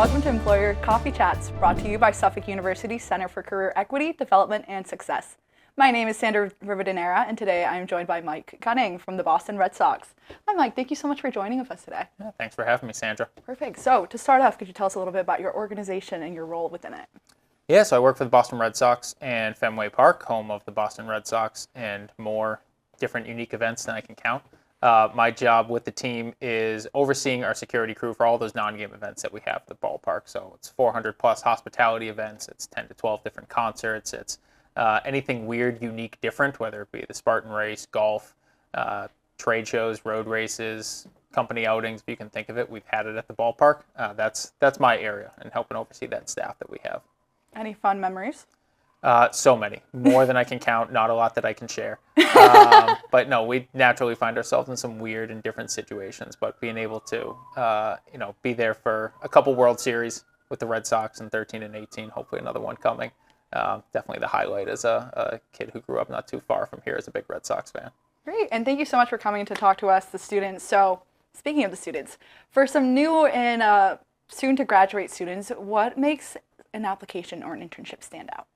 welcome to Employer Coffee Chats, brought to you by Suffolk University Center for Career Equity, Development, and Success. My name is Sandra Rivadeneira, and today I am joined by Mike Gunning from the Boston Red Sox. Hi, Mike. Thank you so much for joining us today. Yeah, thanks for having me, Sandra. Perfect. So, to start off, could you tell us a little bit about your organization and your role within it? Yeah, so I work for the Boston Red Sox and Fenway Park, home of the Boston Red Sox, and more different unique events than I can count. My job with the team is overseeing our security crew for all those non-game events that we have at the ballpark. So it's 400 plus hospitality events, it's 10 to 12 different concerts, it's anything weird, unique, different, whether it be the Spartan race, golf, trade shows, road races, company outings, if you can think of it. We've had it at the ballpark. That's my area, and helping oversee that staff that we have. Any fun memories? So many, more than I can count, not a lot that I can share. But no, we naturally find ourselves in some weird and different situations, but being able to, be there for a couple World Series with the Red Sox in 13 and 18, hopefully another one coming. Definitely the highlight as a kid who grew up not too far from here as a big Red Sox fan. Great, and thank you so much for coming to talk to us, the students. So, speaking of the students, for some new and soon-to-graduate students, what makes an application or an internship stand out?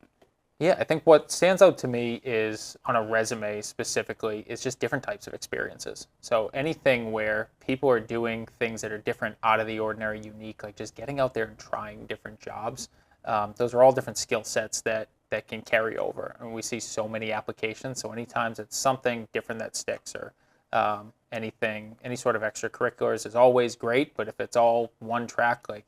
Yeah, I think what stands out to me is on a resume specifically is just different types of experiences. So anything where people are doing things that are different, out of the ordinary, unique, like just getting out there and trying different jobs. Those are all different skill sets that can carry over. And we see so many applications. So anytime it's something different that sticks, or any sort of extracurriculars is always great. But if it's all one track, like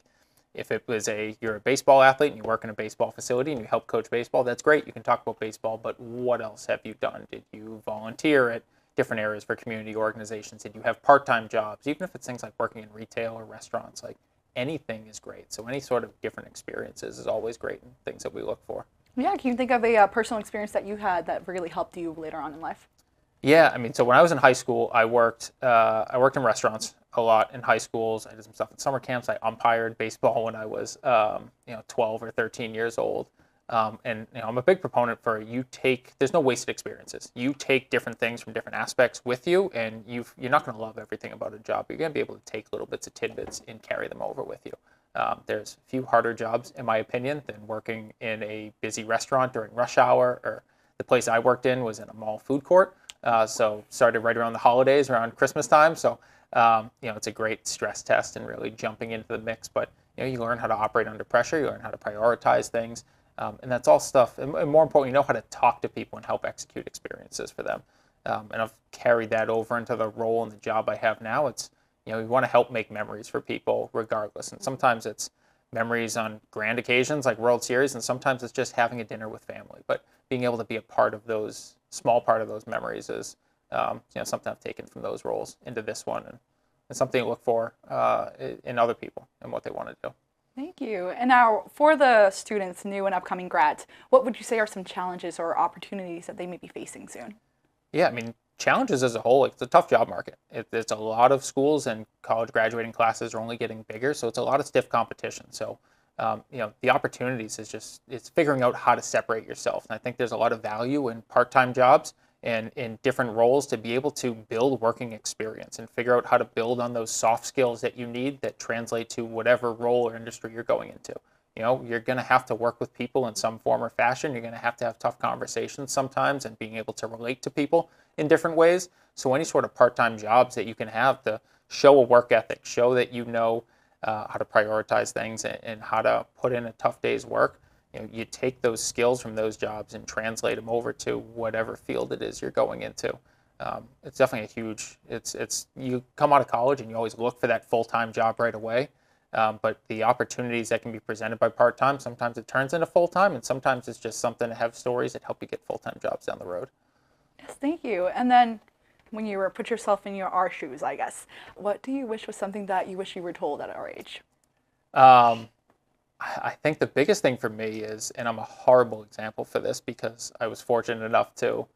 if it was you're a baseball athlete and you work in a baseball facility and you help coach baseball, that's great. You can talk about baseball, but what else have you done? Did you volunteer at different areas for community organizations? Did you have part-time jobs? Even if it's things like working in retail or restaurants, like anything is great. So any sort of different experiences is always great and things that we look for. Yeah, can you think of a personal experience that you had that really helped you later on in life? Yeah, I mean, so when I was in high school, I worked in restaurants a lot in high schools. I did some stuff at summer camps. I umpired baseball when I was 12 or 13 years old. And I'm a big proponent for there's no wasted experiences. You take different things from different aspects with you, and you're not going to love everything about a job. You're going to be able to take little bits of tidbits and carry them over with you. There's a few harder jobs, in my opinion, than working in a busy restaurant during rush hour, or the place I worked in was in a mall food court. So started right around the holidays, around Christmas time. So, it's a great stress test and really jumping into the mix. But, you learn how to operate under pressure. You learn how to prioritize things. And that's all stuff. And more importantly, you know how to talk to people and help execute experiences for them. And I've carried that over into the role and the job I have now. It's, you want to help make memories for people regardless. And sometimes it's memories on grand occasions like World Series, and sometimes it's just having a dinner with family. But being able to be a small part of those memories is something I've taken from those roles into this one, and something to look for in other people and what they want to do. Thank you. And now, for the students, new and upcoming grads, what would you say are some challenges or opportunities that they may be facing soon? Yeah, I mean, challenges as a whole, it's a tough job market. It's a lot of schools and college graduating classes are only getting bigger, so it's a lot of stiff competition. So, the opportunities it's figuring out how to separate yourself. And I think there's a lot of value in part-time jobs and in different roles to be able to build working experience and figure out how to build on those soft skills that you need that translate to whatever role or industry you're going into. You're going to have to work with people in some form or fashion. You're going to have tough conversations sometimes, and being able to relate to people in different ways. So any sort of part-time jobs that you can have to show a work ethic, show that you know how to prioritize things and how to put in a tough day's work. You take those skills from those jobs and translate them over to whatever field it is you're going into. It's definitely you come out of college and you always look for that full-time job right away. But the opportunities that can be presented by part-time, sometimes it turns into full-time, and sometimes it's just something to have stories that help you get full-time jobs down the road. Yes, thank you. And then when you put yourself in our shoes, I guess, what do you wish was something that you wish you were told at our age? I think the biggest thing for me is, and I'm a horrible example for this because I was fortunate enough to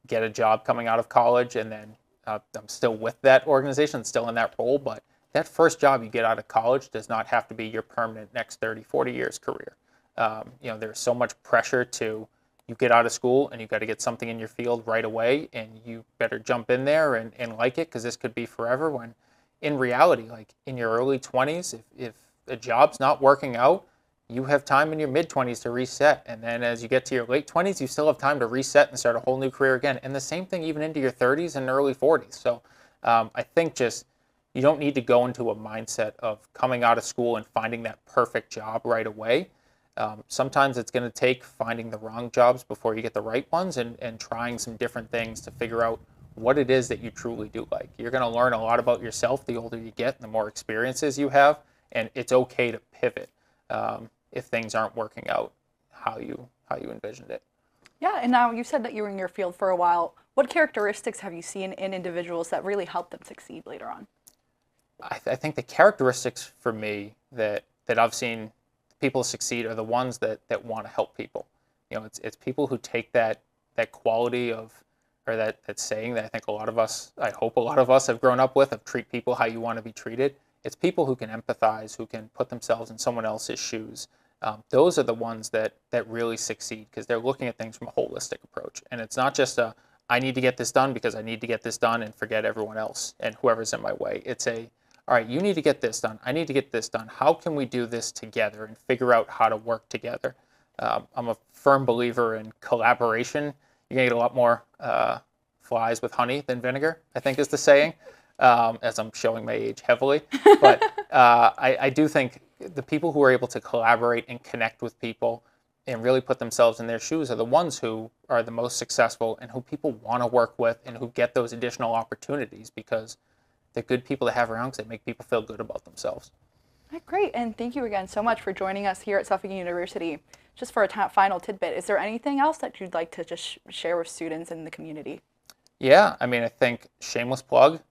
get a job coming out of college, and then I'm still with that organization, still in that role, but that first job you get out of college does not have to be your permanent next 30, 40 years career. There's so much pressure to, you get out of school and you've got to get something in your field right away, and you better jump in there and like it, because this could be forever, when in reality, like in your early 20s, if a job's not working out, you have time in your mid-20s to reset. And then as you get to your late 20s, you still have time to reset and start a whole new career again. And the same thing even into your 30s and early 40s. So I think just you don't need to go into a mindset of coming out of school and finding that perfect job right away. Sometimes it's going to take finding the wrong jobs before you get the right ones, and trying some different things to figure out what it is that you truly do like. You're going to learn a lot about yourself the older you get and the more experiences you have, and it's okay to pivot if things aren't working out how you envisioned it. Yeah, and now you said that you were in your field for a while. What characteristics have you seen in individuals that really help them succeed later on? I think the characteristics for me that I've seen people succeed are the ones that want to help people. You know, it's people who take that quality of, or that saying that I think a lot of us, I hope a lot of us have grown up with, of treat people how you want to be treated. It's people who can empathize, who can put themselves in someone else's shoes. Those are the ones that really succeed, because they're looking at things from a holistic approach. And it's not just I need to get this done because I need to get this done and forget everyone else and whoever's in my way. It's all right, you need to get this done. I need to get this done. How can we do this together and figure out how to work together? I'm a firm believer in collaboration. You're going to get a lot more flies with honey than vinegar, I think is the saying, as I'm showing my age heavily. But I do think the people who are able to collaborate and connect with people and really put themselves in their shoes are the ones who are the most successful and who people want to work with and who get those additional opportunities, because they're good people to have around because they make people feel good about themselves. Great, and thank you again so much for joining us here at Suffolk University. Just for a final tidbit, is there anything else that you'd like to just share with students in the community? Yeah, I mean, I think, shameless plug,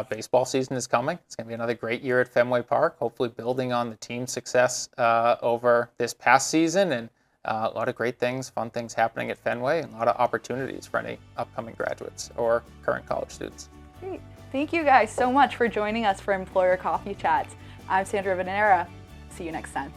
baseball season is coming. It's going to be another great year at Fenway Park, hopefully building on the team's success over this past season, and a lot of great things, fun things happening at Fenway, and a lot of opportunities for any upcoming graduates or current college students. Great. Thank you guys so much for joining us for Employer Coffee Chats. I'm Sandra Venera. See you next time.